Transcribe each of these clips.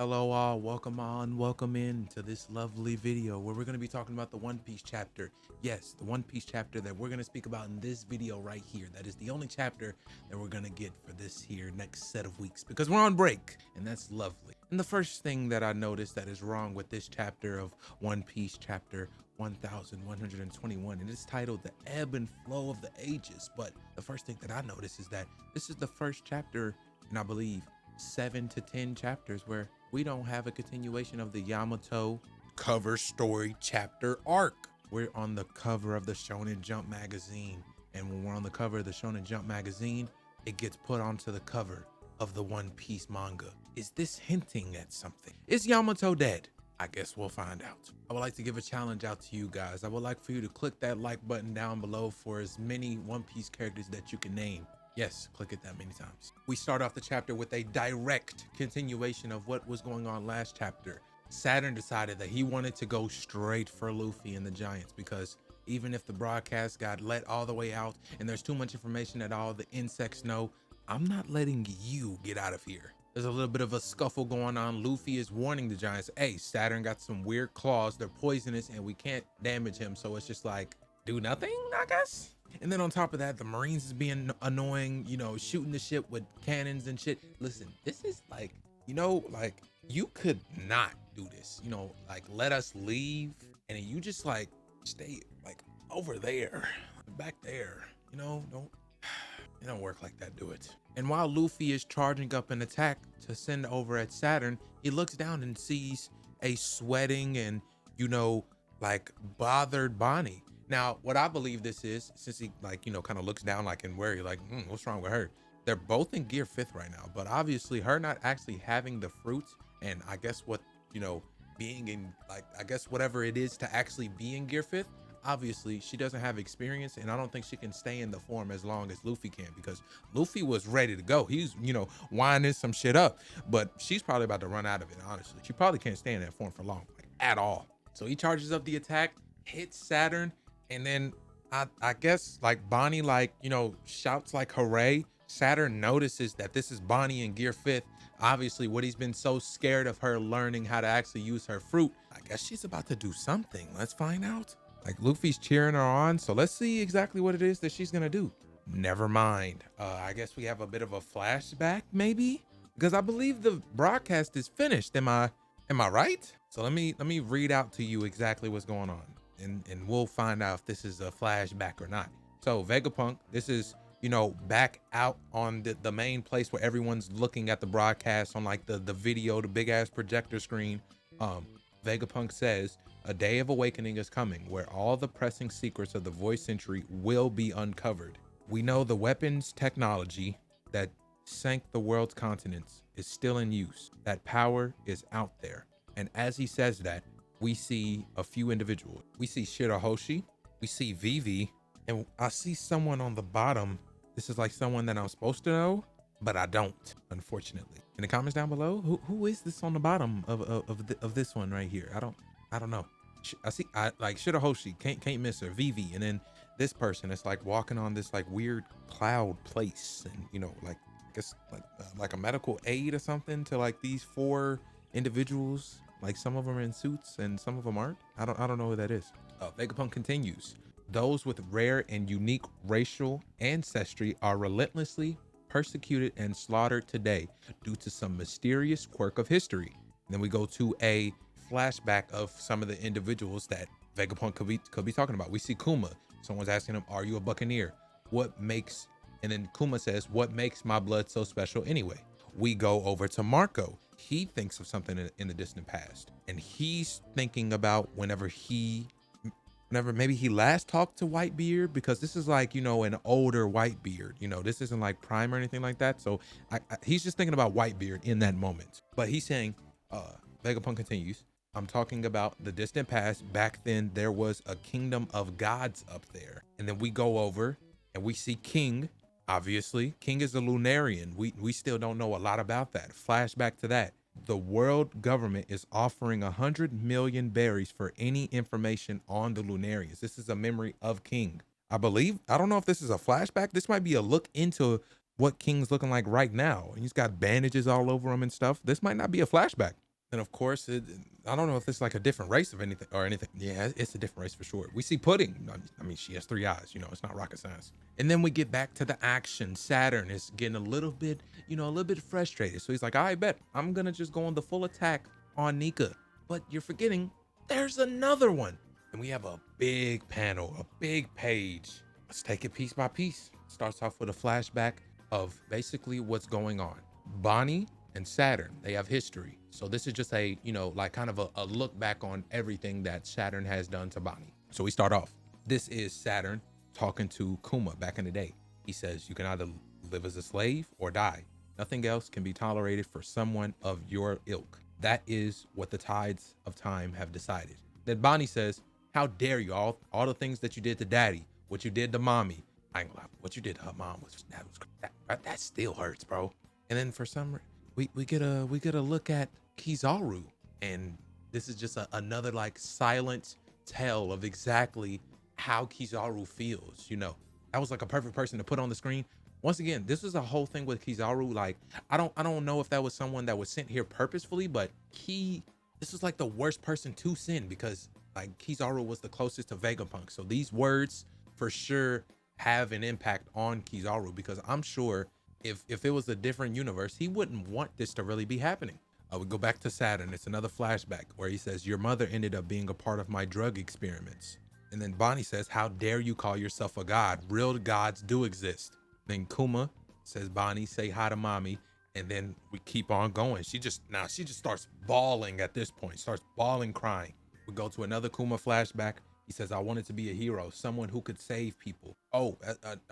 Hello all, welcome on, welcome in to this lovely video where we're going to be talking about the One Piece chapter. Yes, the One Piece chapter that we're going to speak about in this video right here. That is the only chapter that we're going to get for this here next set of weeks because we're on break, and that's lovely. And the first thing that I noticed that is wrong with this chapter of One Piece chapter 1121, and it's titled The Ebb and Flow of the Ages. But the first thing that I noticed is that this is the first chapter, and I believe 7 to 10 chapters where we don't have a continuation of the Yamato cover story chapter arc. We're on the cover of the Shonen Jump magazine, and when we're on the cover of the Shonen Jump magazine, it gets put onto the cover of the One Piece manga. Is this hinting at something? Is Yamato dead? I guess we'll find out. I would like to give a challenge out to you guys. I would like for you to click that like button down below for as many One Piece characters that you can name. Yes, click it that many times. We start off the chapter with a direct continuation of what was going on last chapter. Saturn decided that he wanted to go straight for Luffy and the Giants because even if the broadcast got let all the way out and there's too much information that all the insects know, I'm not letting you get out of here. There's a little bit of a scuffle going on. Luffy is warning the Giants, hey, Saturn got some weird claws. They're poisonous and we can't damage him. So it's just like, do nothing, I guess? And then on top of that, the Marines is being annoying, shooting the ship with cannons and shit. Listen, this is like, like you could not do this, like let us leave and then you just like stay like over there, back there, don't, it don't work like that, do it. And while Luffy is charging up an attack to send over at Saturn, he looks down and sees a sweating and, like bothered Bonnie. Now, what I believe this is, since he like, kind of looks down like and worry, like, what's wrong with her? They're both in gear 5th right now, but obviously her not actually having the fruits and I guess what, being in like, I guess whatever it is to actually be in gear 5th, obviously she doesn't have experience and I don't think she can stay in the form as long as Luffy can because Luffy was ready to go. He's, winding some shit up, but she's probably about to run out of it, honestly. She probably can't stay in that form for long, like at all. So he charges up the attack, hits Saturn, and then I guess like Bonnie like, shouts like hooray. Saturn notices that this is Bonnie in gear 5th. Obviously what he's been so scared of her learning how to actually use her fruit. I guess she's about to do something. Let's find out. Like Luffy's cheering her on. So let's see exactly what it is that she's gonna do. Never mind. I guess we have a bit of a flashback maybe? Because I believe the broadcast is finished. Am I right? So let me read out to you exactly what's going on. And we'll find out if this is a flashback or not. So Vegapunk, this is, back out on the main place where everyone's looking at the broadcast on like the video, the big ass projector screen. Vegapunk says, a day of awakening is coming where all the pressing secrets of the voice century will be uncovered. We know the weapons technology that sank the world's continents is still in use. That power is out there. And as he says that, we see a few individuals. We see Shirahoshi, we see Vivi, and I see someone on the bottom. This is like someone that I'm supposed to know, but I don't, unfortunately. In the comments down below, who is this on the bottom of this one right here? I don't know. I like Shirahoshi, can't miss her. Vivi, and then this person is like walking on this like weird cloud place, and like I guess like a medical aid or something to like these 4 individuals. Like some of them are in suits and some of them aren't. I don't know who that is. Vegapunk continues. Those with rare and unique racial ancestry are relentlessly persecuted and slaughtered today due to some mysterious quirk of history. And then we go to a flashback of some of the individuals that Vegapunk could be talking about. We see Kuma. Someone's asking him, are you a buccaneer? And then Kuma says, what makes my blood so special anyway? We go over to Marco. He thinks of something in the distant past, and he's thinking about whenever maybe he last talked to Whitebeard, because this is like, an older Whitebeard, this isn't like Prime or anything like that. So he's just thinking about Whitebeard in that moment. But he's saying, Vegapunk continues, I'm talking about the distant past. Back then there was a kingdom of gods up there. And then we go over and we see King. Obviously, King is a Lunarian. We still don't know a lot about that. Flashback to that. The world government is offering 100 million berries for any information on the Lunarians. This is a memory of King. I don't know if this is a flashback. This might be a look into what King's looking like right now. He's got bandages all over him and stuff. This might not be a flashback. And of course, I don't know if it's like a different race of anything or anything. Yeah, it's a different race for sure. We see Pudding. I mean, she has 3 eyes. It's not rocket science. And then we get back to the action. Saturn is getting a little bit, a little bit frustrated. So he's like, I bet I'm gonna just go on the full attack on Nika. But you're forgetting, there's another one. And we have a big panel, a big page. Let's take it piece by piece. Starts off with a flashback of basically what's going on. Bonnie and Saturn, they have history. So this is just a, like kind of a look back on everything that Saturn has done to Bonnie. So we start off. This is Saturn talking to Kuma back in the day. He says, you can either live as a slave or die. Nothing else can be tolerated for someone of your ilk. That is what the tides of time have decided. Then Bonnie says, how dare you, all the things that you did to daddy, what you did to mommy. I ain't gonna lie, what you did to her mom that still hurts, bro. And then for some we get a look at Kizaru, and this is just another like silent tale of exactly how Kizaru feels. That was like a perfect person to put on the screen. Once again, this is a whole thing with Kizaru. Like, I don't know if that was someone that was sent here purposefully, but this was like the worst person to send, because like Kizaru was the closest to Vegapunk. So these words for sure have an impact on Kizaru, because I'm sure if it was a different universe, he wouldn't want this to really be happening. We go back to Saturn. It's another flashback where he says, your mother ended up being a part of my drug experiments. And then Bonnie says, how dare you call yourself a god? Real gods do exist. Then Kuma says, Bonnie, say hi to mommy. And then we keep on going. She just starts bawling at this point, starts bawling, crying. We go to another Kuma flashback. He says, I wanted to be a hero, someone who could save people. Oh,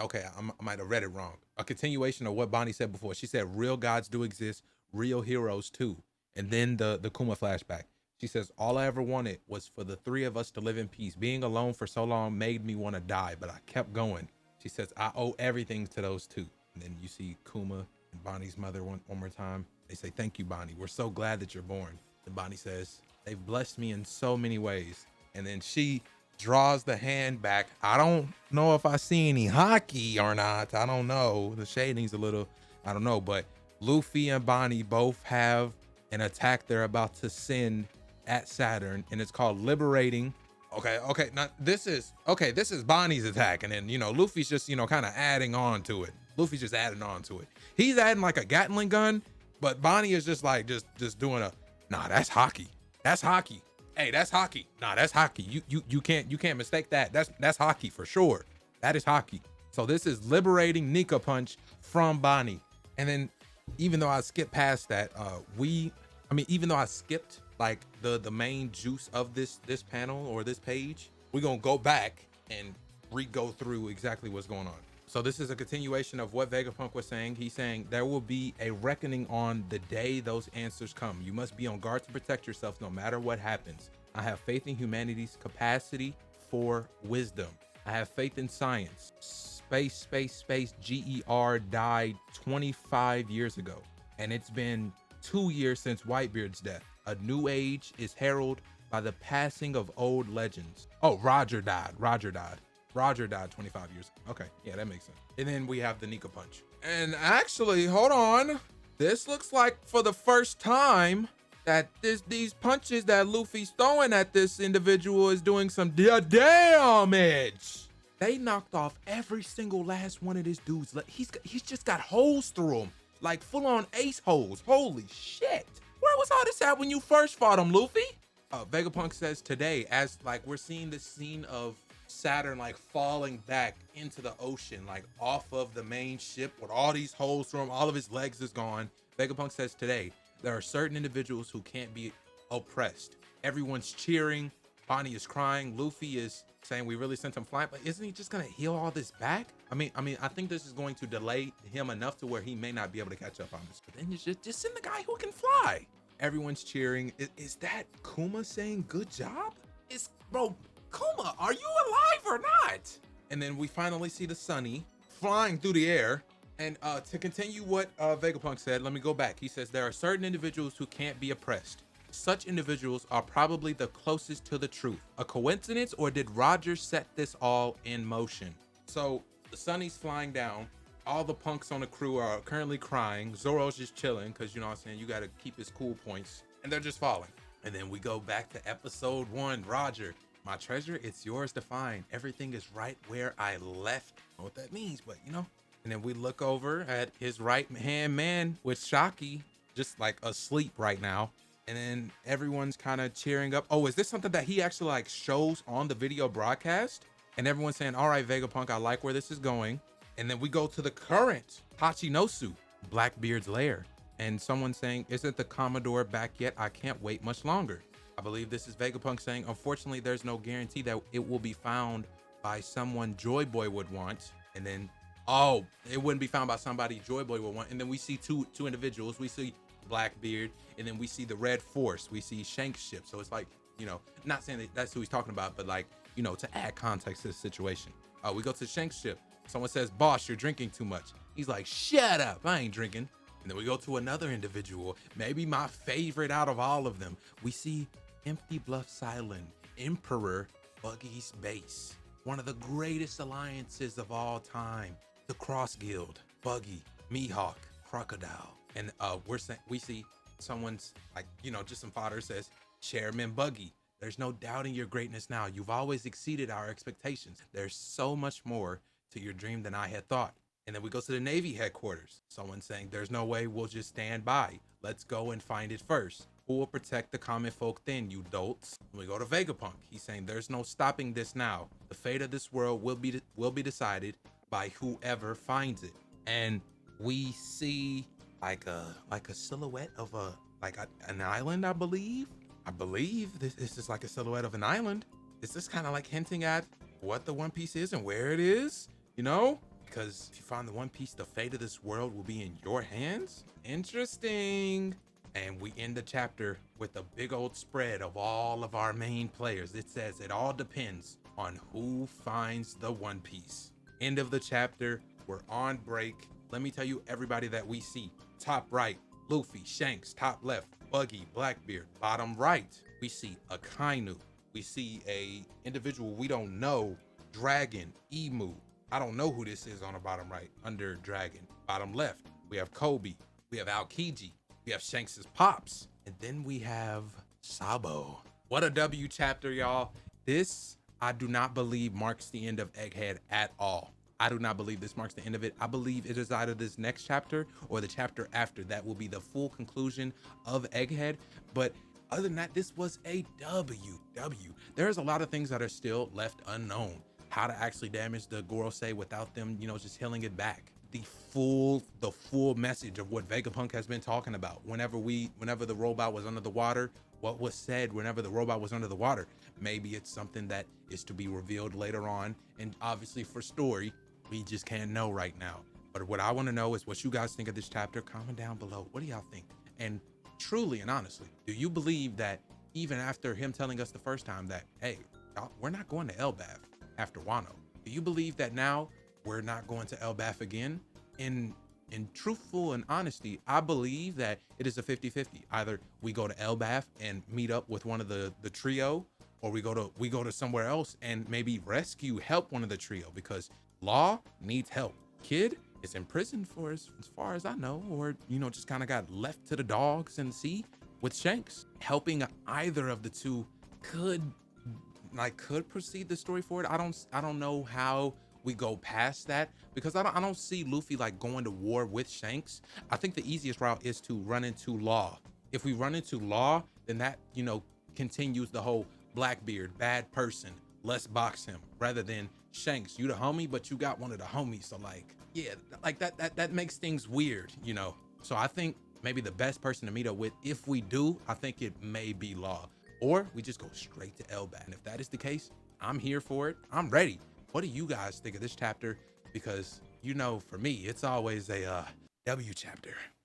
okay, I might have read it wrong. A continuation of what Bonnie said before. She said, real gods do exist, real heroes too. And then the Kuma flashback. She says, all I ever wanted was for the three of us to live in peace. Being alone for so long made me want to die, but I kept going. She says, I owe everything to those two. And then you see Kuma and Bonnie's mother one more time. They say, thank you, Bonnie. We're so glad that you're born. And Bonnie says, they've blessed me in so many ways. And then she draws the hand back. I don't know if I see any hockey or not. I don't know. The shading's a little, I don't know. But Luffy and Bonnie both have an attack they're about to send at Saturn, and it's called Liberating. Okay. Now this is Bonnie's attack, and then Luffy's just kind of adding on to it. He's adding like a Gatling gun, but Bonnie is just like just doing a, nah, that's hockey. That's hockey. Hey, that's hockey. Nah, that's hockey. You can't mistake that. That's hockey for sure. That is hockey. So this is Liberating Nika Punch from Bonnie. And then even though I skipped past that, even though I skipped like the main juice of this panel or this page, we're gonna go back and re-go through exactly what's going on. So this is a continuation of what Vegapunk was saying. He's saying there will be a reckoning on the day those answers come. You must be on guard to protect yourself no matter what happens. I have faith in humanity's capacity for wisdom. I have faith in science. Space GER died 25 years ago, and it's been 2 years since Whitebeard's death. A new age is heralded by the passing of old legends. Oh, Roger died 25 years. Okay, yeah, that makes sense. And then we have the Nika Punch. And actually, hold on. This looks like for the first time that these punches that Luffy's throwing at this individual is doing some damage. They knocked off every single last one of these dudes. He's just got holes through him, like full on ace holes. Holy shit. Where was all this at when you first fought him, Luffy? Vegapunk says today, as like we're seeing this scene of Saturn like falling back into the ocean, like off of the main ship with all these holes through him, all of his legs is gone. Vegapunk says today, there are certain individuals who can't be oppressed. Everyone's cheering. Bonnie is crying. Luffy is saying we really sent him flying, but isn't he just gonna heal all this back? I mean, I think this is going to delay him enough to where he may not be able to catch up on this. But then you just send the guy who can fly. Everyone's cheering. Is that Kuma saying good job? Bro, Kuma, are you alive or not? And then we finally see the Sunny flying through the air. And to continue what Vegapunk said, let me go back. He says there are certain individuals who can't be oppressed. Such individuals are probably the closest to the truth. A coincidence, or did Roger set this all in motion? So the Sunny's flying down. All the punks on the crew are currently crying. Zoro's just chilling because, you know what I'm saying, you got to keep his cool points. and they're just falling. And then we go back to episode 1. Roger, my treasure, it's yours to find. Everything is right where I left. I don't know what that means, but you know. And then we look over at his right hand man with Shocky, just like asleep right now. And then everyone's kind of cheering up. Oh, is this something that he actually like shows on the video broadcast? And everyone's saying, all right, Vegapunk, I like where this is going. And then we go to the current Hachinosu, Blackbeard's lair. And someone saying, isn't the Commodore back yet? I can't wait much longer. I believe this is Vegapunk saying, unfortunately, there's no guarantee that it will be found by someone Joy Boy would want. And then, oh, it wouldn't be found by somebody Joy Boy would want. And then we see two individuals. We see Blackbeard, and then we see the Red Force. We see Shank's ship. So it's like, you know, not saying that that's who he's talking about, but like, you know, to add context to the situation. We go to Shank's ship. Someone says, boss, you're drinking too much. He's like, shut up, I ain't drinking. And then we go to another individual, maybe my favorite out of all of them. We see Empty Bluff Island, Emperor Buggy's base. One of the greatest alliances of all time. The Cross Guild, Buggy, Mihawk, Crocodile. And we see someone's like, you know, just some fodder says, Chairman Buggy, there's no doubting your greatness now. You've always exceeded our expectations. There's so much more to your dream than I had thought. And then we go to the Navy headquarters. Someone saying, there's no way we'll just stand by. Let's go and find it first. Who will protect the common folk then, you dolts? And we go to Vegapunk. He's saying, there's no stopping this now. The fate of this world will be decided by whoever finds it. And we see like a silhouette of an island, I believe. I believe this is like a silhouette of an island. Is this kind of like hinting at what the One Piece is and where it is? You know? Because if you find the One Piece, the fate of this world will be in your hands. Interesting. And we end the chapter with a big old spread of all of our main players. It says it all depends on who finds the One Piece. End of the chapter. We're on break. Let me tell you everybody that we see. Top right, Luffy, Shanks. Top left, Buggy, Blackbeard. Bottom right, we see Akainu. We see a individual we don't know, Dragon, Emu. I don't know who this is on the bottom right, under Dragon. Bottom left, we have Kobe. We have Aokiji. We have Shanks's Pops. And then we have Sabo. What a W chapter, y'all. This, I do not believe, marks the end of Egghead at all. I do not believe this marks the end of it. I believe it is either this next chapter or the chapter after that will be the full conclusion of Egghead. But other than that, this was a W. There's a lot of things that are still left unknown. How to actually damage the gorosei without them, you know, just healing it back. The full message of what Vegapunk has been talking about. Whenever the robot was under the water, what was said whenever the robot was under the water. Maybe it's something that is to be revealed later on. And obviously for story, we just can't know right now. But what I want to know is what you guys think of this chapter. Comment down below. What do y'all think? And truly and honestly, do you believe that even after him telling us the first time that, hey, we're not going to Elbaf after Wano, do you believe that now we're not going to Elbaf again? In truthful and honesty, I believe that it is a 50-50. Either we go to Elbaf and meet up with one of the trio, or we go to somewhere else and maybe help one of the trio, because Law needs help. Kid is in prison for as far as I know, or, you know, just kind of got left to the dogs and sea with Shanks. Helping either of the two could proceed the story forward. I don't know how we go past that, because I don't see Luffy like going to war with Shanks. I think the easiest route is to run into Law. If we run into Law, then that, you know, continues the whole Blackbeard, bad person, let's box him, rather than Shanks, you the homie, but you got one of the homies. So like, yeah, like that makes things weird, you know? So I think maybe the best person to meet up with, if we do, I think it may be Law, or we just go straight to Elbaf. And if that is the case, I'm here for it. I'm ready. What do you guys think of this chapter? Because, you know, for me, it's always a W chapter.